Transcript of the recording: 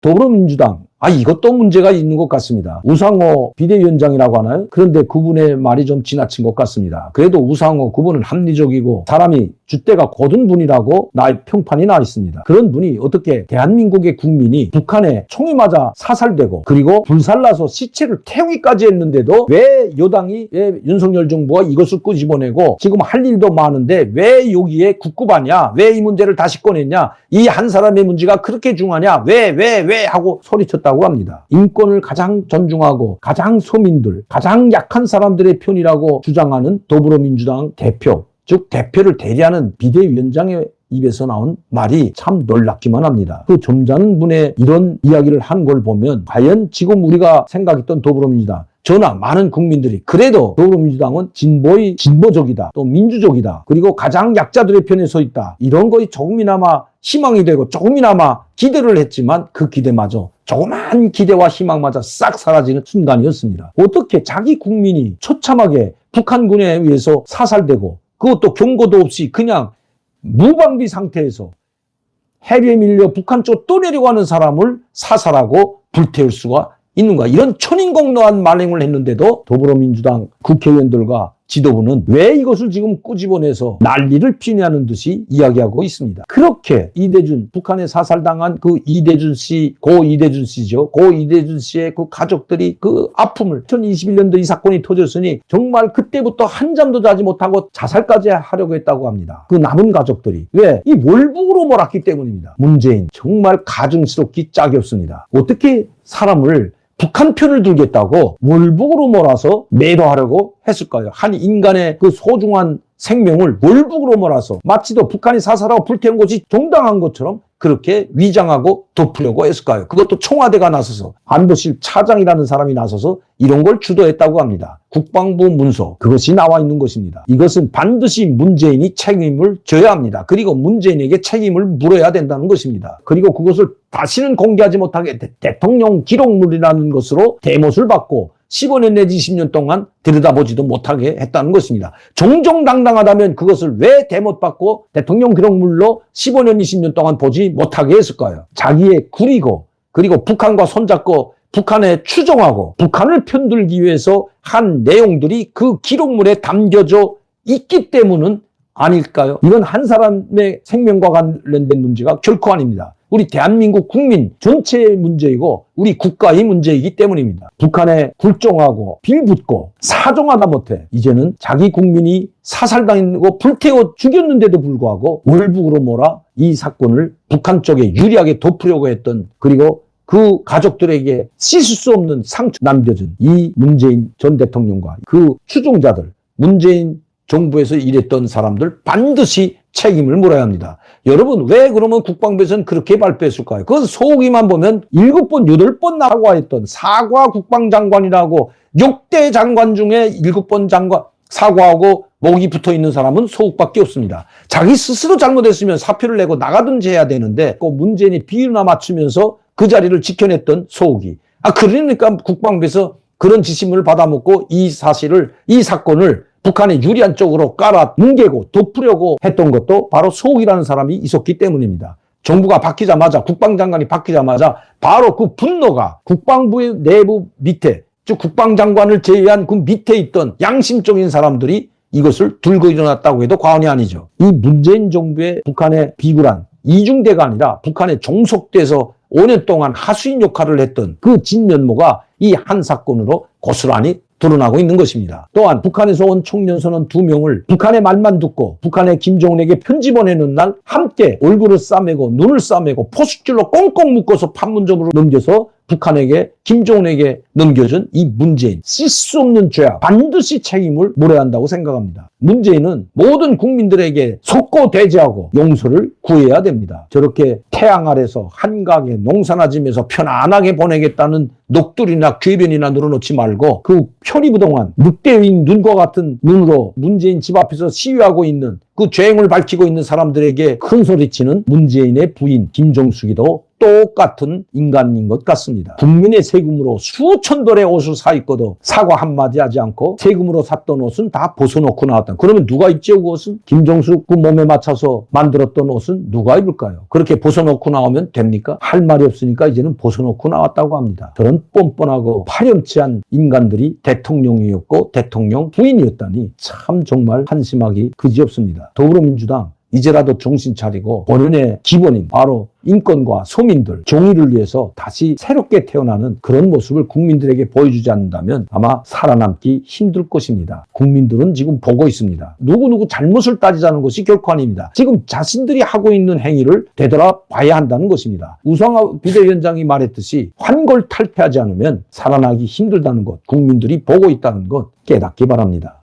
더불어민주당, 이것도 문제가 있는 것 같습니다. 우상호 비대위원장이라고 하나요? 그런데 그분의 말이 좀 지나친 것 같습니다. 그래도 우상호 그분은 합리적이고 사람이 줏대가 곧은 분이라고 평판이 나 있습니다. 그런 분이 어떻게 대한민국의 국민이 북한에 총이 맞아 사살되고 그리고 불살라서 시체를 태우기까지 했는데도 왜 여당이, 왜 윤석열 정부가 이것을 끄집어내고 지금 할 일도 많은데 왜 여기에 국급하냐? 왜 이 문제를 다시 꺼냈냐? 이 한 사람의 문제가 그렇게 중요하냐? 왜 하고 소리쳤다고 합니다. 인권을 가장 존중하고 가장 서민들, 가장 약한 사람들의 편이라고 주장하는 더불어민주당 대표, 즉 대표를 대리하는 비대위원장의 입에서 나온 말이 참 놀랍기만 합니다. 그 점잖은 분의 이런 이야기를 한 걸 보면 과연 지금 우리가 생각했던 더불어민주당, 저나 많은 국민들이 그래도 더불어민주당은 진보적이다, 또 민주적이다, 그리고 가장 약자들의 편에 서 있다, 이런 것이 조금이나마 희망이 되고 조금이나마 기대를 했지만 그 기대마저, 조그만 기대와 희망마저 싹 사라지는 순간이었습니다. 어떻게 자기 국민이 처참하게 북한군에 의해서 사살되고 그것도 경고도 없이 그냥 무방비 상태에서 해류에 밀려 북한 쪽 떠내려가는 사람을 사살하고 불태울 수가 있는가? 이런 천인공노한 만행을 했는데도 더불어민주당 국회의원들과 지도부는 왜 이것을 지금 꼬집어내서 난리를 피우냐는 듯이 이야기하고 있습니다. 그렇게 이대준, 북한에 사살당한 그 이대준 씨, 고 이대준 씨죠. 고 이대준 씨의 그 가족들이 그 아픔을 2021년도 이 사건이 터졌으니 정말 그때부터 한잠도 자지 못하고 자살까지 하려고 했다고 합니다. 그 남은 가족들이. 왜? 이 월북으로 몰았기 때문입니다. 문재인 정말 가증스럽기 짝이 없습니다. 어떻게 사람을 북한 편을 들겠다고 월북으로 몰아서 매도하려고 했을까요? 한 인간의 그 소중한 생명을 월북으로 몰아서 마치도 북한이 사살하고 불태운 것이 정당한 것처럼 그렇게 위장하고 덮으려고 했을까요? 그것도 청와대가 나서서, 안보실 차장이라는 사람이 나서서 이런 걸 주도했다고 합니다. 국방부 문서, 그것이 나와 있는 것입니다. 이것은 반드시 문재인이 책임을 져야 합니다. 그리고 문재인에게 책임을 물어야 된다는 것입니다. 그리고 그것을 다시는 공개하지 못하게 대통령 기록물이라는 것으로 대못을 받고 15년 내지 20년 동안 들여다보지도 못하게 했다는 것입니다. 정정당당하다면 그것을 왜 대못받고 대통령 기록물로 15년, 20년 동안 보지 못하게 했을까요? 자기의 구리고 그리고 북한과 손잡고 북한에 추종하고 북한을 편들기 위해서 한 내용들이 그 기록물에 담겨져 있기 때문은 아닐까요? 이건 한 사람의 생명과 관련된 문제가 결코 아닙니다. 우리 대한민국 국민 전체의 문제이고 우리 국가의 문제이기 때문입니다. 북한에 굴종하고 빌붙고 사정하다 못해 이제는 자기 국민이 사살당하고 불태워 죽였는데도 불구하고 월북으로 몰아 이 사건을 북한 쪽에 유리하게 덮으려고 했던, 그리고 그 가족들에게 씻을 수 없는 상처 남겨준 이 문재인 전 대통령과 그 추종자들, 문재인 정부에서 일했던 사람들 반드시 책임을 물어야 합니다. 여러분, 왜 그러면 국방부에서는 그렇게 발표했을까요? 그건 소기만 보면 7번, 8번 사과했던 사과 국방장관이라고, 6대 장관 중에 7번 사과하고 목이 붙어 있는 사람은 소욱밖에 없습니다. 자기 스스로 잘못했으면 사표를 내고 나가든지 해야 되는데 꼭 문재인이 비유나 맞추면서 그 자리를 지켜냈던 소욱이. 그러니까 국방부에서 그런 지시문을 받아먹고 이 사건을 북한의 유리한 쪽으로 깔아 뭉개고 덮으려고 했던 것도 바로 소욱이라는 사람이 있었기 때문입니다. 정부가 바뀌자마자, 국방장관이 바뀌자마자 바로 그 분노가 국방부의 내부 밑에, 즉 국방장관을 제외한 그 밑에 있던 양심적인 사람들이 이것을 들고 일어났다고 해도 과언이 아니죠. 이 문재인 정부의 북한의 비굴한 이중대가 아니라 북한에 종속돼서 5년 동안 하수인 역할을 했던 그 진면모가 이 한 사건으로 고스란히 드러나고 있는 것입니다. 또한 북한에서 온 청년선원 2명을 북한의 말만 듣고 북한의 김정은에게 편지 보내는 날 함께 얼굴을 싸매고 눈을 싸매고 포스줄로 꽁꽁 묶어서 판문점으로 넘겨서 북한에게, 김정은에게 넘겨준 이 문재인, 씻을 수 없는 죄악, 반드시 책임을 물어야 한다고 생각합니다. 문재인은 모든 국민들에게 속고 대지하고 용서를 구해야 됩니다. 저렇게 태양 아래서 한강에 농사나 지면서 편안하게 보내겠다는 녹두리나 궤변이나 늘어놓지 말고 그 편의부동한 늑대의 눈과 같은 눈으로 문재인 집 앞에서 시위하고 있는, 그 죄행을 밝히고 있는 사람들에게 큰 소리치는 문재인의 부인 김정숙이도 똑같은 인간인 것 같습니다. 국민의 세금으로 수천 벌의 옷을 사 입고도 사과 한마디 하지 않고 세금으로 샀던 옷은 다 벗어놓고 나왔다. 그러면 누가 입지요, 그 옷은? 김정숙 그 몸에 맞춰서 만들었던 옷은 누가 입을까요? 그렇게 벗어놓고 나오면 됩니까? 할 말이 없으니까 이제는 벗어놓고 나왔다고 합니다. 그런 뻔뻔하고 파렴치한 인간들이 대통령이었고 대통령 부인이었다니 참 정말 한심하기 그지없습니다. 더불어민주당 이제라도 정신 차리고 본연의 기본인 바로 인권과 서민들, 정의를 위해서 다시 새롭게 태어나는 그런 모습을 국민들에게 보여주지 않는다면 아마 살아남기 힘들 것입니다. 국민들은 지금 보고 있습니다. 누구누구 잘못을 따지자는 것이 결코 아닙니다. 지금 자신들이 하고 있는 행위를 되돌아봐야 한다는 것입니다. 우상호 비대위원장이 말했듯이 환골탈퇴하지 않으면 살아나기 힘들다는 것, 국민들이 보고 있다는 것 깨닫기 바랍니다.